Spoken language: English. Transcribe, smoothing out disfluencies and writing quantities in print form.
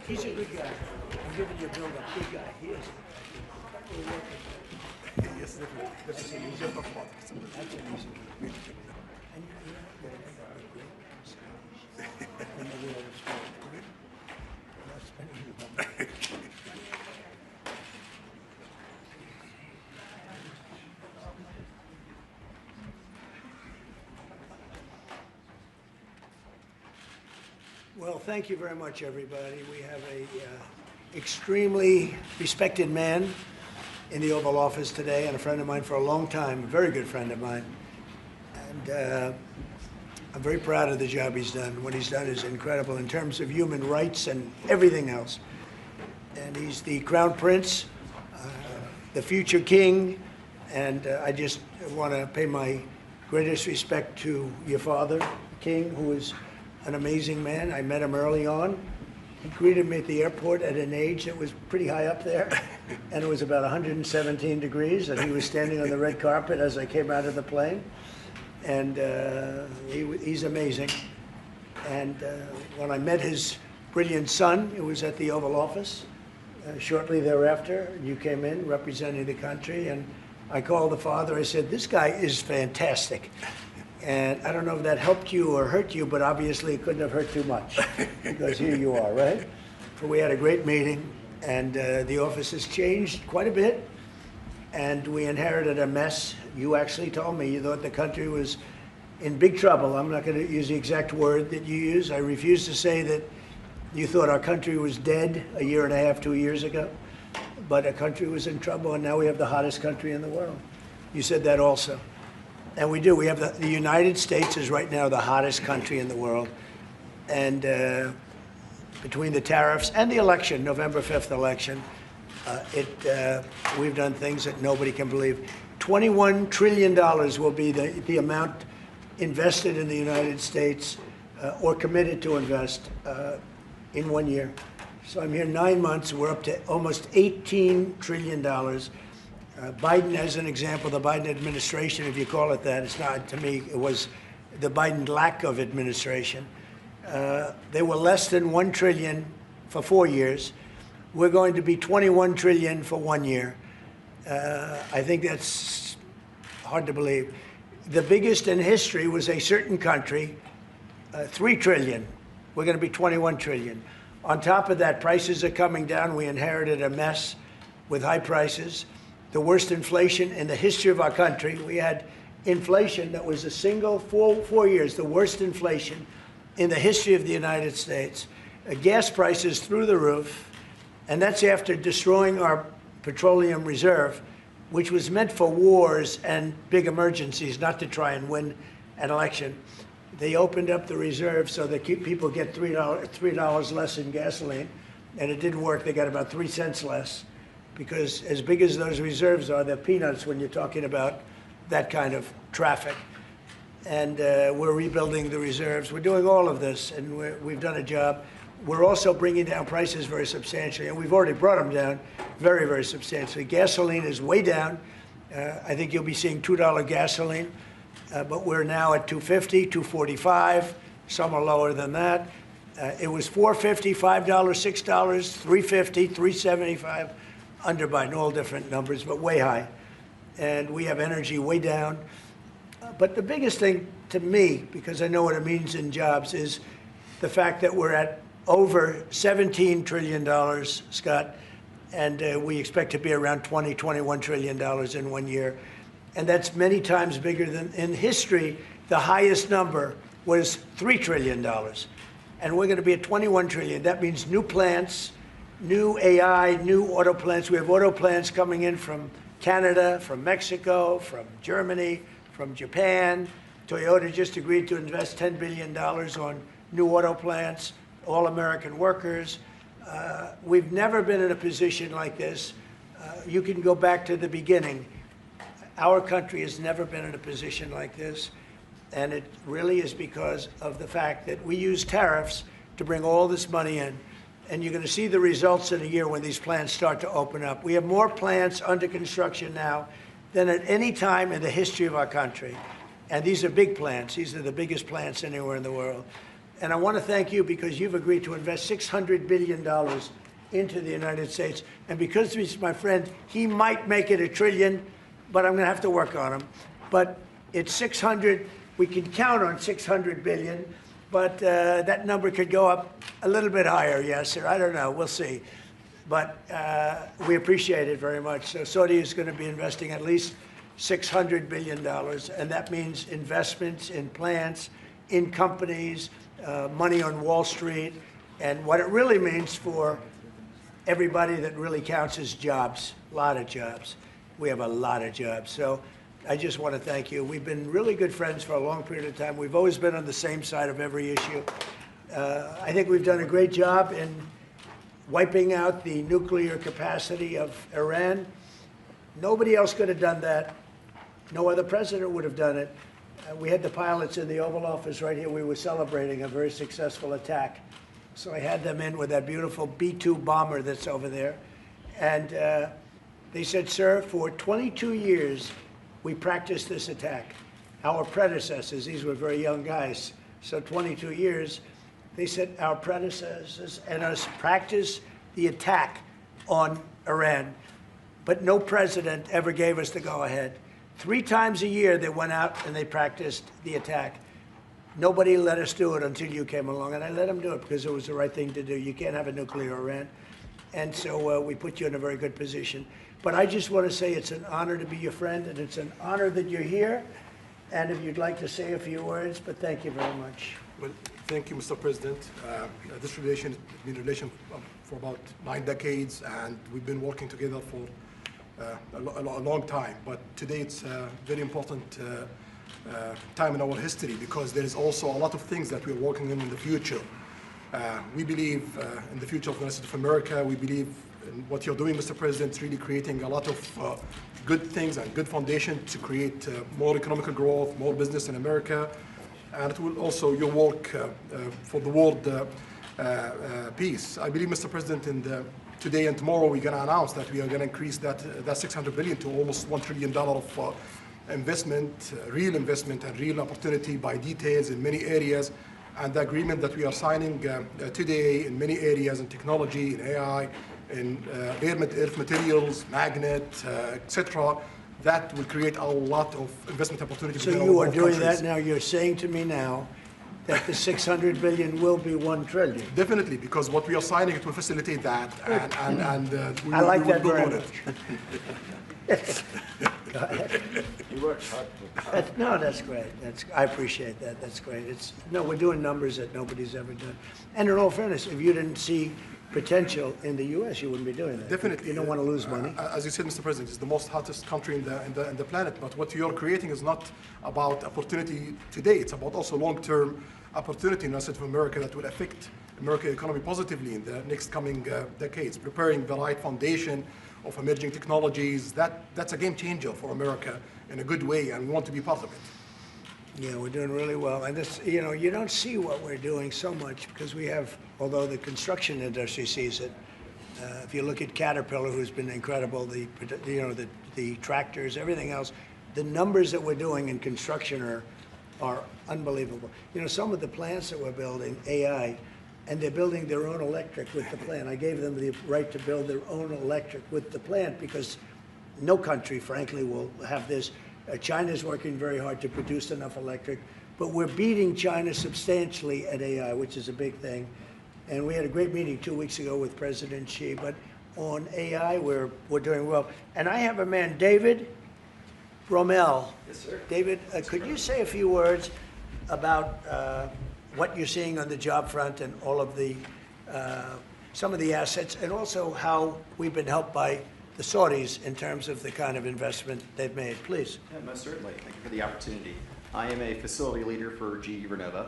He's a good guy. I'm giving you a build-up. Good guy. He is. Yes, definitely. That's an easier part. That's an easy one. And you know, whatever the great in the world of sport. Not spending your money. Well, thank you very much, everybody. We have a extremely respected man in the Oval Office today, and a friend of mine for a long time, a very good friend of mine. And I'm very proud of the job he's done. What he's done is incredible in terms of human rights and everything else. And he's the Crown Prince, the future king, and I just want to pay my greatest respect to your father, the king, who is an amazing man. I met him early on. He greeted me at the airport at an age that was pretty high up there, and it was about 117 degrees, and he was standing on the red carpet as I came out of the plane. And he's amazing. And when I met his brilliant son, it was at the Oval Office. Shortly thereafter, you came in representing the country, and I called the father. I said, "This guy is fantastic." And I don't know if that helped you or hurt you, but obviously it couldn't have hurt too much, because here you are, right? But we had a great meeting, and the office has changed quite a bit, and we inherited a mess. You actually told me you thought the country was in big trouble. I'm not going to use the exact word that you use. I refuse to say that you thought our country was dead a year and a half, 2 years ago, but our country was in trouble, and now we have the hottest country in the world. You said that also. And we do. We have the United States is right now the hottest country in the world. And between the tariffs and the election, November 5th election, we've done things that nobody can believe. $21 trillion will be the amount invested in the United States or committed to invest in 1 year. So I'm here 9 months. We're up to almost $18 trillion. Biden, as an example, the Biden administration, if you call it that, it's not, to me, it was the Biden lack of administration. They were less than $1 trillion for 4 years. We're going to be $21 trillion for 1 year. I think that's hard to believe. The biggest in history was a certain country, $3 trillion. We're going to be $21 trillion. On top of that, prices are coming down. We inherited a mess with high prices. The worst inflation in the history of our country. We had inflation that was a single 4 years, the worst inflation in the history of the United States. Gas prices through the roof, and that's after destroying our petroleum reserve, which was meant for wars and big emergencies, not to try and win an election. They opened up the reserve so that people get $3 less in gasoline, and it didn't work. They got about 3 cents less, because as big as those reserves are, they're peanuts when you're talking about that kind of traffic. And we're rebuilding the reserves. We're doing all of this, and we've done a job. We're also bringing down prices very substantially, and we've already brought them down very, very substantially. Gasoline is way down. I think you'll be seeing $2 gasoline, but we're now at $2.50, $2.45. Some are lower than that. It was $4.50, $5, $6, $3.50, $3.75. Under Biden, all different numbers, but way high. And we have energy way down. But the biggest thing to me, because I know what it means in jobs, is the fact that we're at over $17 trillion, Scott, and we expect to be around $21 trillion in 1 year. And that's many times bigger than in history. The highest number was $3 trillion. And we're going to be at $21 trillion. That means new plants, new AI, new auto plants. We have auto plants coming in from Canada, from Mexico, from Germany, from Japan. Toyota just agreed to invest $10 billion on new auto plants, all American workers. We've never been in a position like this. You can go back to the beginning. Our country has never been in a position like this. And it really is because of the fact that we use tariffs to bring all this money in. And you're going to see the results in a year when these plants start to open up. We have more plants under construction now than at any time in the history of our country. And these are big plants. These are the biggest plants anywhere in the world. And I want to thank you because you've agreed to invest $600 billion into the United States. And because he's my friend, he might make it $1 trillion, but I'm going to have to work on him. But it's 600. We can count on 600 billion, but that number could go up a little bit higher, yes, sir. I don't know. We'll see. But we appreciate it very much. So Saudi is going to be investing at least $600 billion, and that means investments in plants, in companies, money on Wall Street, and what it really means for everybody that really counts is jobs, a lot of jobs. We have a lot of jobs. So I just want to thank you. We've been really good friends for a long period of time. We've always been on the same side of every issue. I think we've done a great job in wiping out the nuclear capacity of Iran. Nobody else could have done that. No other president would have done it. We had the pilots in the Oval Office right here. We were celebrating a very successful attack. So I had them in with that beautiful B-2 bomber that's over there. And they said, sir, for 22 years, we practiced this attack. Our predecessors, these were very young guys, so 22 years, they said our predecessors and us practiced the attack on Iran, but no president ever gave us the go-ahead. 3 times a year they went out and they practiced the attack. Nobody let us do it until you came along, and I let them do it because it was the right thing to do. You can't have a nuclear Iran. And so we put you in a very good position. But I just want to say it's an honor to be your friend, and it's an honor that you're here. And if you'd like to say a few words, but thank you very much. Well, thank you, Mr. President. This relation has been a relation for about 9 decades, and we've been working together for a long time. But today it's a very important time in our history because there is also a lot of things that we're working in the future. We believe in the future of the United States of America. We believe in what you're doing, Mr. President, really creating a lot of good things and good foundation to create more economic growth, more business in America. And it will also your work for the world peace. I believe, Mr. President, today and tomorrow we're going to announce that we are going to increase that $600 billion to almost $1 trillion of investment, real investment and real opportunity by details in many areas. And the agreement that we are signing today in many areas in technology, in AI, in rare earth materials, magnet, etc., that will create a lot of investment opportunities. So you are doing that now. You're saying to me now that the $600 billion will be $1 trillion. Definitely, because what we are signing, it will facilitate that, and we I like will that build very on much. it. Go ahead. You worked hard. No, that's great. I appreciate that. That's great. We're doing numbers that nobody's ever done. And in all fairness, if you didn't see potential in the U.S., you wouldn't be doing that. Definitely. You don't want to lose money. As you said, Mr. President, it's the most hottest country in the planet. But what you're creating is not about opportunity today. It's about also long-term opportunity in the United States of America that will affect American economy positively in the next coming decades. Preparing the right foundation of emerging technologies, that's a game changer for America in a good way, and we want to be part of it. Yeah, we're doing really well. And this, you don't see what we're doing so much because we have, although the construction industry sees it. If you look at Caterpillar, who's been incredible, the tractors, everything else, the numbers that we're doing in construction are unbelievable. Some of the plants that we're building, AI, and they're building their own electric with the plant. I gave them the right to build their own electric with the plant because no country, frankly, will have this. China's working very hard to produce enough electric, but we're beating China substantially at AI, which is a big thing. And we had a great meeting 2 weeks ago with President Xi, but on AI, we're doing well. And I have a man, David Rommel. Yes, sir. David, could you say a few words about what you're seeing on the job front and all of the, some of the assets, and also how we've been helped by the Saudis in terms of the kind of investment they've made, please. Yeah, most certainly. Thank you for the opportunity. I am a facility leader for GE Vernova.